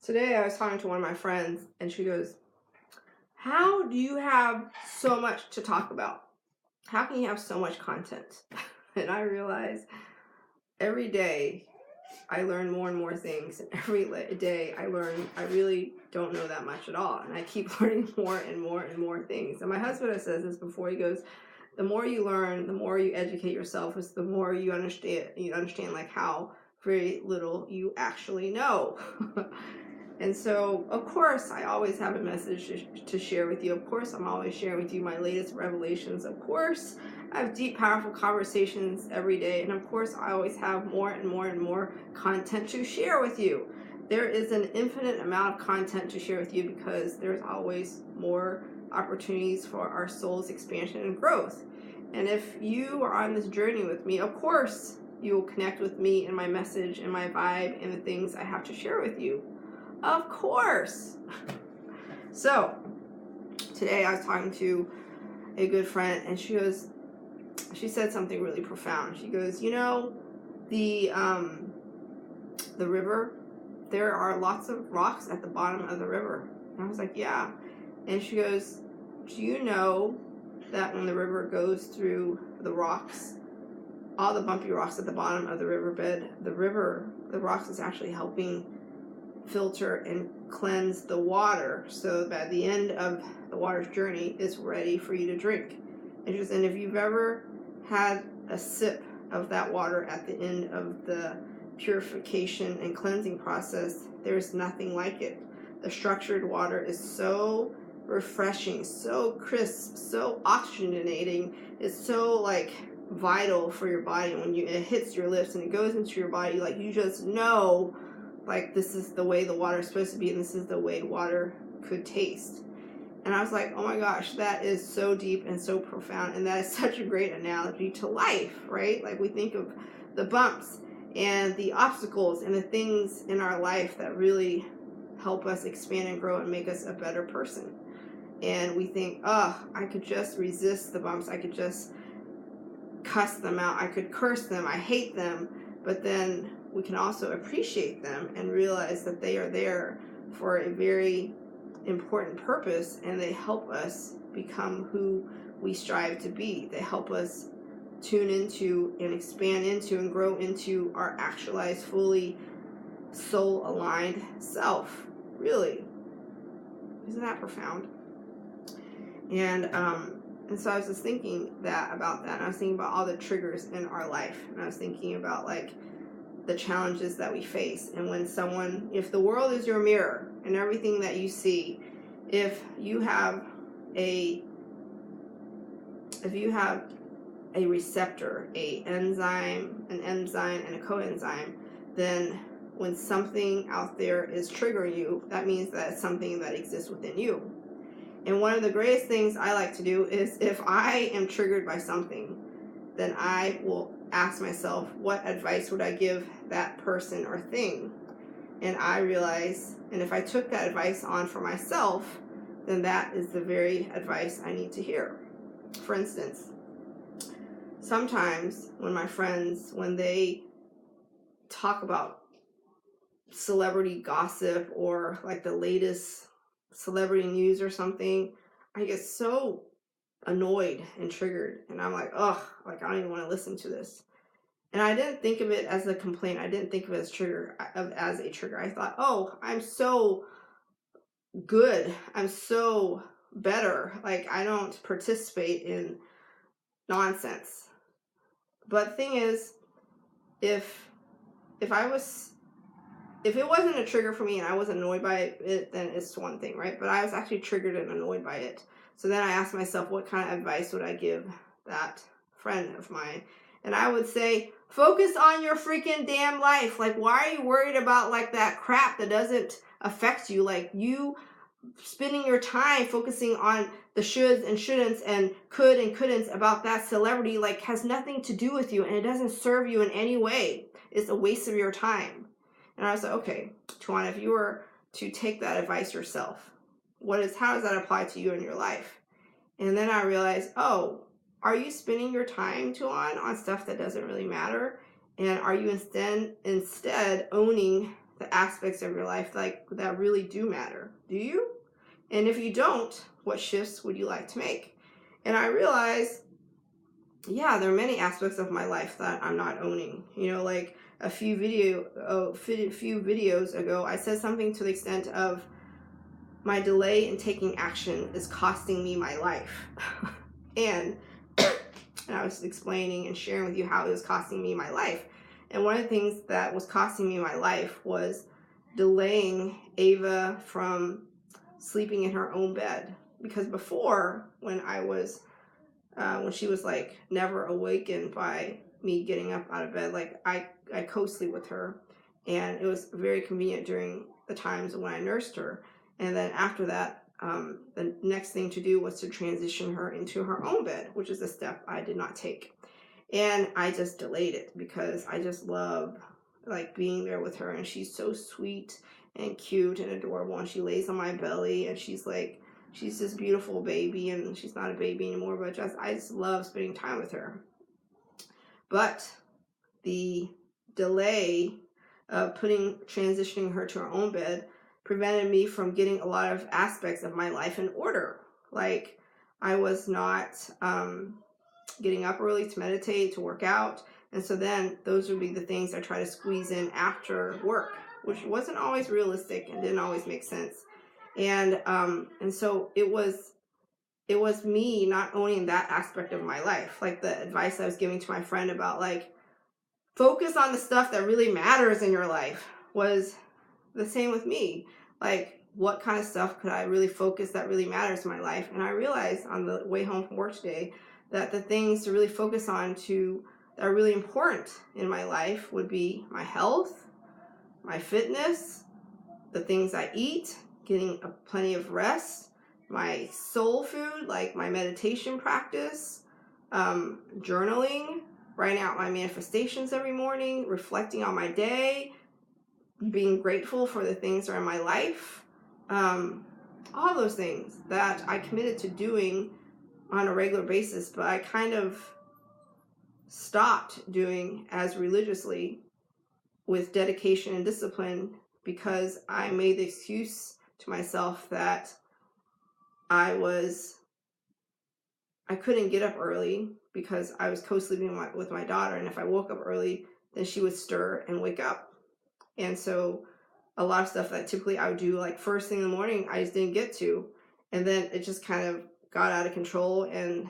Today I was talking to one of my friends and she goes, "How do you have so much to talk about? How can you have so much content?" And I realize every day I learn more and more things, and every day I learn I really don't know that much at all, and I keep learning more and more and more things. And my husband says this before. He goes, "The more you learn, the more you educate yourself, is the more you understand. You understand like how very little you actually know." And so, of course, I always have a message to share with you. Of course, I'm always sharing with you my latest revelations. Of course, I have deep, powerful conversations every day. And of course, I always have more and more and more content to share with you. There is an infinite amount of content to share with you because there's always more opportunities for our soul's expansion and growth. And if you are on this journey with me, of course, you will connect with me and my message and my vibe and the things I have to share with you. Of course. So today I was talking to a good friend and she said something really profound. She goes, the river, there are lots of rocks at the bottom of the river. And I was like, yeah. And she goes, do you know that when the river goes through the rocks, all the bumpy rocks at the bottom of the riverbed, the rocks is actually helping filter and cleanse the water so that at the end of the water's journey it's ready for you to drink. And if you've ever had a sip of that water at the end of the purification and cleansing process, there's nothing like it. The structured water is so refreshing, so crisp, so oxygenating. It's so vital for your body. When it hits your lips and it goes into your body, you just know this is the way the water is supposed to be, and this is the way water could taste. And I was like, oh my gosh, that is so deep and so profound, and that is such a great analogy to life, right? We think of the bumps and the obstacles and the things in our life that really help us expand and grow and make us a better person. And we think, I could just resist the bumps, I could just cuss them out, I could curse them, I hate them, but then we can also appreciate them and realize that they are there for a very important purpose, and they help us become who we strive to be. They help us tune into and expand into and grow into our actualized, fully soul-aligned self. Really. Isn't that profound? And so I was just thinking about that, and I was thinking about all the triggers in our life, and I was thinking about the challenges that we face. And if the world is your mirror and everything that you see, if you have a receptor, an enzyme and a coenzyme, then when something out there is triggering you, that means that it's something that exists within you. And one of the greatest things I like to do is, if I am triggered by something, then I will ask myself, what advice would I give that person or thing? And I realize, and if I took that advice on for myself, then that is the very advice I need to hear. For instance, sometimes when my friends, when they talk about celebrity gossip or the latest celebrity news or something, I get so annoyed and triggered, and I'm like, I don't even want to listen to this. And I didn't think of it as a complaint. I didn't think of it as a trigger. I thought, I'm so good, I'm so better, I don't participate in nonsense. But the thing is, if it wasn't a trigger for me and I was annoyed by it, then it's one thing, right? But I was actually triggered and annoyed by it. So then I asked myself, what kind of advice would I give that friend of mine? And I would say, focus on your freaking damn life. Why are you worried about that crap that doesn't affect you? You spending your time focusing on the shoulds and shouldn'ts and could and couldn'ts about that celebrity has nothing to do with you, and it doesn't serve you in any way. It's a waste of your time. And I was like, okay, Tawana, if you were to take that advice yourself, how does that apply to you in your life? And then I realized, are you spending your time, Tawana, on stuff that doesn't really matter? And are you instead owning the aspects of your life like that really do matter? Do you? And if you don't, what shifts would you like to make? And I realized, yeah, there are many aspects of my life that I'm not owning. You know, like a few videos ago, I said something to the extent of, my delay in taking action is costing me my life. and I was explaining and sharing with you how it was costing me my life. And one of the things that was costing me my life was delaying Ava from sleeping in her own bed. Because before, when she was like never awakened by me getting up out of bed, like I co-sleep with her, and it was very convenient during the times when I nursed her. And then after that, the next thing to do was to transition her into her own bed, which is a step I did not take. And I just delayed it because I just love like being there with her, and she's so sweet and cute and adorable, and she lays on my belly, and she's this beautiful baby, and she's not a baby anymore, but I just love spending time with her. But the delay of transitioning her to her own bed prevented me from getting a lot of aspects of my life in order. Like I was not getting up early to meditate, to work out. And so then those would be the things I try to squeeze in after work, which wasn't always realistic and didn't always make sense. And so it was me not owning that aspect of my life. Like the advice I was giving to my friend about like, focus on the stuff that really matters in your life was the same with me. Like, what kind of stuff could I really focus that really matters in my life? And I realized on the way home from work today that the things to really focus on that are really important in my life would be my health, my fitness, the things I eat, getting plenty of rest, my soul food, like my meditation practice, journaling, writing out my manifestations every morning, reflecting on my day, being grateful for the things that are in my life, all those things that I committed to doing on a regular basis, but I kind of stopped doing as religiously with dedication and discipline because I made the excuse to myself that I couldn't get up early because I was co-sleeping with my daughter, and if I woke up early, then she would stir and wake up. And so a lot of stuff that typically I would do like first thing in the morning, I just didn't get to. And then it just kind of got out of control and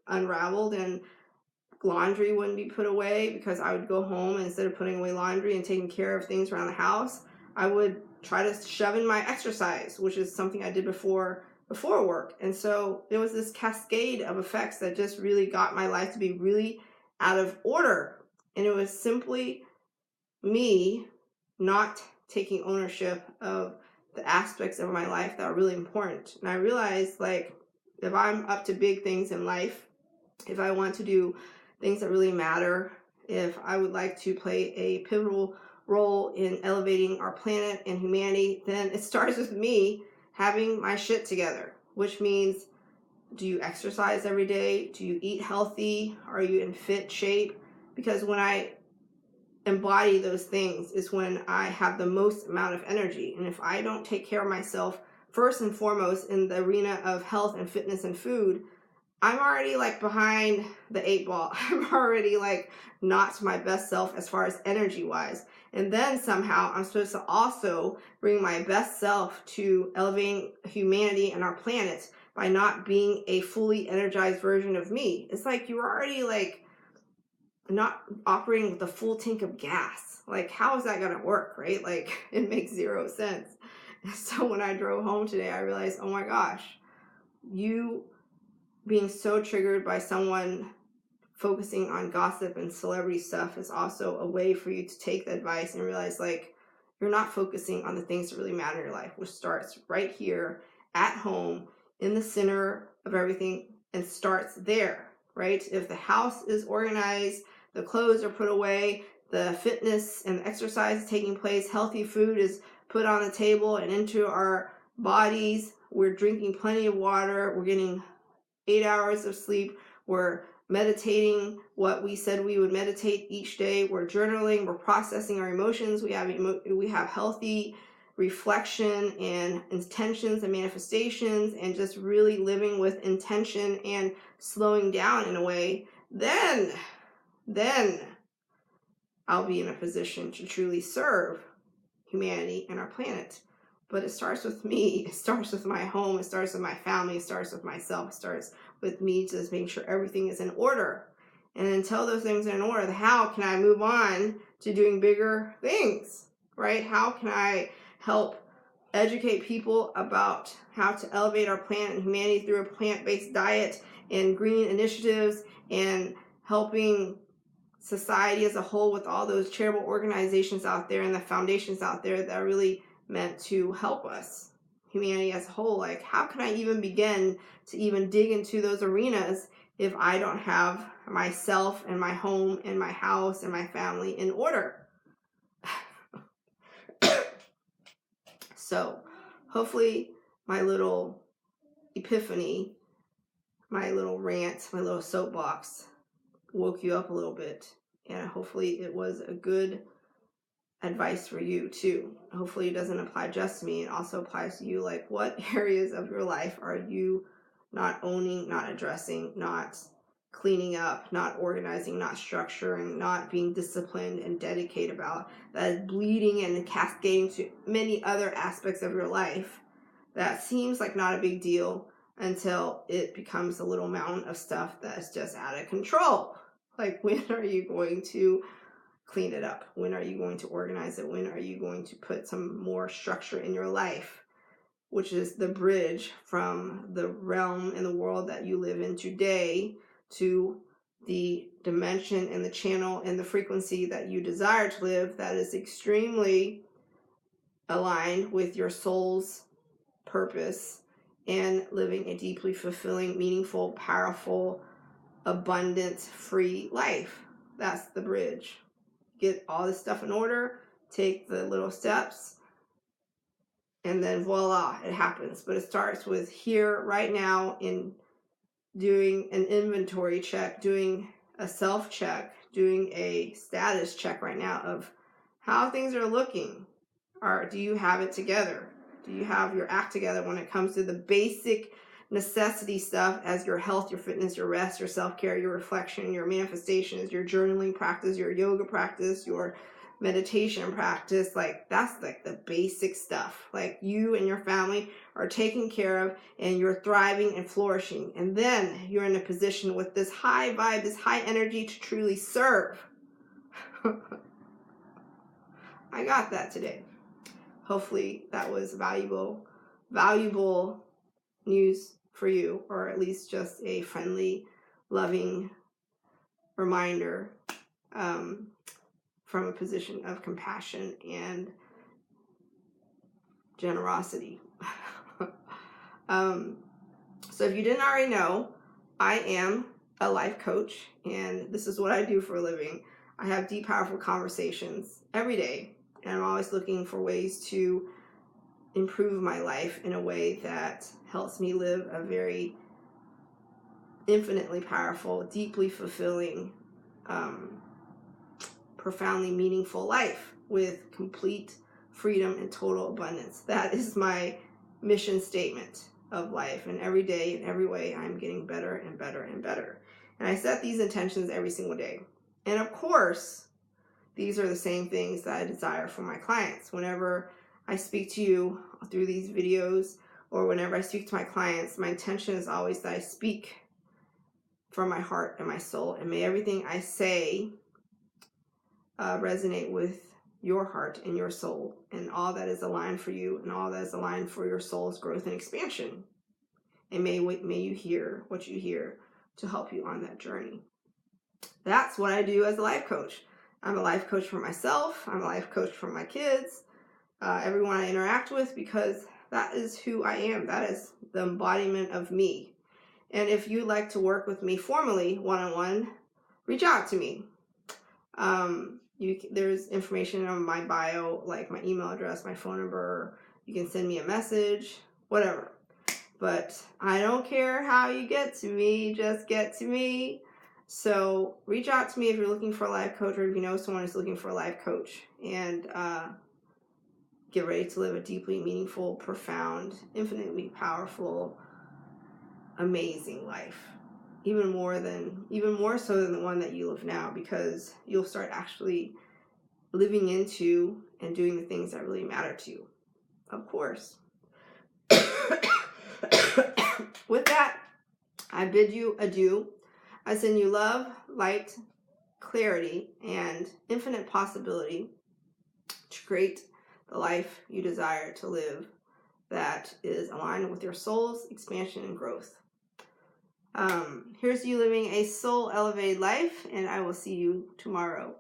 unraveled, and laundry wouldn't be put away because I would go home and instead of putting away laundry and taking care of things around the house, I would try to shove in my exercise, which is something I did before work. And so there was this cascade of effects that just really got my life to be really out of order. And it was simply me not taking ownership of the aspects of my life that are really important. And I realized, like, if I'm up to big things in life, if I want to do things that really matter, if I would like to play a pivotal role in elevating our planet and humanity, then it starts with me having my shit together, which means, do you exercise every day? Do you eat healthy? Are you in fit shape? Because when I embody those things is when I have the most amount of energy. And if I don't take care of myself first and foremost in the arena of health and fitness and food, I'm already like behind the 8 ball. I'm already like not my best self as far as energy wise. And then somehow I'm supposed to also bring my best self to elevating humanity and our planet by not being a fully energized version of me. It's like you're already like not operating with a full tank of gas. Like, how is that going to work, right? Like, it makes zero sense. So when I drove home today, I realized, oh my gosh, you being so triggered by someone focusing on gossip and celebrity stuff is also a way for you to take the advice and realize, like, you're not focusing on the things that really matter in your life, which starts right here at home in the center of everything and starts there, right? If the house is organized, the clothes are put away, the fitness and the exercise is taking place, healthy food is put on the table and into our bodies, we're drinking plenty of water, we're getting 8 hours of sleep, we're meditating what we said we would meditate each day. We're journaling, we're processing our emotions. We have healthy reflection and intentions and manifestations, and just really living with intention and slowing down in a way. Then I'll be in a position to truly serve humanity and our planet. But it starts with me. It starts with my home. It starts with my family. It starts with myself. It starts with me just making sure everything is in order. And until those things are in order, how can I move on to doing bigger things, right? How can I help educate people about how to elevate our planet and humanity through a plant-based diet and green initiatives, and helping society as a whole with all those charitable organizations out there and the foundations out there that are really meant to help us, humanity as a whole. Like, how can I even begin to even dig into those arenas if I don't have myself and my home and my house and my family in order? So hopefully my little epiphany, my little rant, my little soapbox woke you up a little bit, and hopefully it was a good advice for you too. Hopefully it doesn't apply just to me, it also applies to you. Like, what areas of your life are you not owning, not addressing, not cleaning up, not organizing, not structuring, not being disciplined and dedicated about, that is bleeding and cascading to many other aspects of your life that seems like not a big deal until it becomes a little mountain of stuff that's just out of control. Like, when are you going to clean it up? When are you going to organize it? When are you going to put some more structure in your life, which is the bridge from the realm and the world that you live in today to the dimension and the channel and the frequency that you desire to live, that is extremely aligned with your soul's purpose and living a deeply fulfilling, meaningful, powerful, abundant, free life. That's the bridge. Get all this stuff in order, take the little steps, and then voila, it happens. But it starts with here, right now, in doing an inventory check, doing a self-check, doing a status check right now of how things are looking. Do you have it together? Do you have your act together when it comes to the basic necessity stuff, as your health, your fitness, your rest, your self-care, your reflection, your manifestations, your journaling practice, your yoga practice, your meditation practice? Like, that's like the basic stuff. Like, you and your family are taken care of and you're thriving and flourishing. And then you're in a position with this high vibe, this high energy to truly serve. I got that today. Hopefully that was valuable news for you, or at least just a friendly, loving reminder from a position of compassion and generosity. So if you didn't already know, I am a life coach, and this is what I do for a living. I have deep, powerful conversations every day, and I'm always looking for ways to improve my life in a way that helps me live a very infinitely powerful, deeply fulfilling, profoundly meaningful life with complete freedom and total abundance. That is my mission statement of life, and every day, in every way, I'm getting better and better and better. And I set these intentions every single day. And of course, these are the same things that I desire for my clients. Whenever I speak to you through these videos, or whenever I speak to my clients, my intention is always that I speak from my heart and my soul, and may everything I say resonate with your heart and your soul, and all that is aligned for you, and all that is aligned for your soul's growth and expansion. And may you hear what you hear to help you on that journey. That's what I do as a life coach. I'm a life coach for myself. I'm a life coach for my kids, everyone I interact with, because that is who I am. That is the embodiment of me. And if you'd like to work with me formally, one-on-one, reach out to me. There's information on my bio, like my email address, my phone number. You can send me a message, whatever. But I don't care how you get to me, just get to me. So reach out to me if you're looking for a life coach, or if you know someone who's looking for a life coach, and get ready to live a deeply meaningful, profound, infinitely powerful, amazing life. Even more so than the one that you live now, because you'll start actually living into and doing the things that really matter to you. Of course. With that, I bid you adieu. I send you love, light, clarity, and infinite possibility to create the life you desire to live that is aligned with your soul's expansion and growth. Here's you living a soul elevated life, and I will see you tomorrow.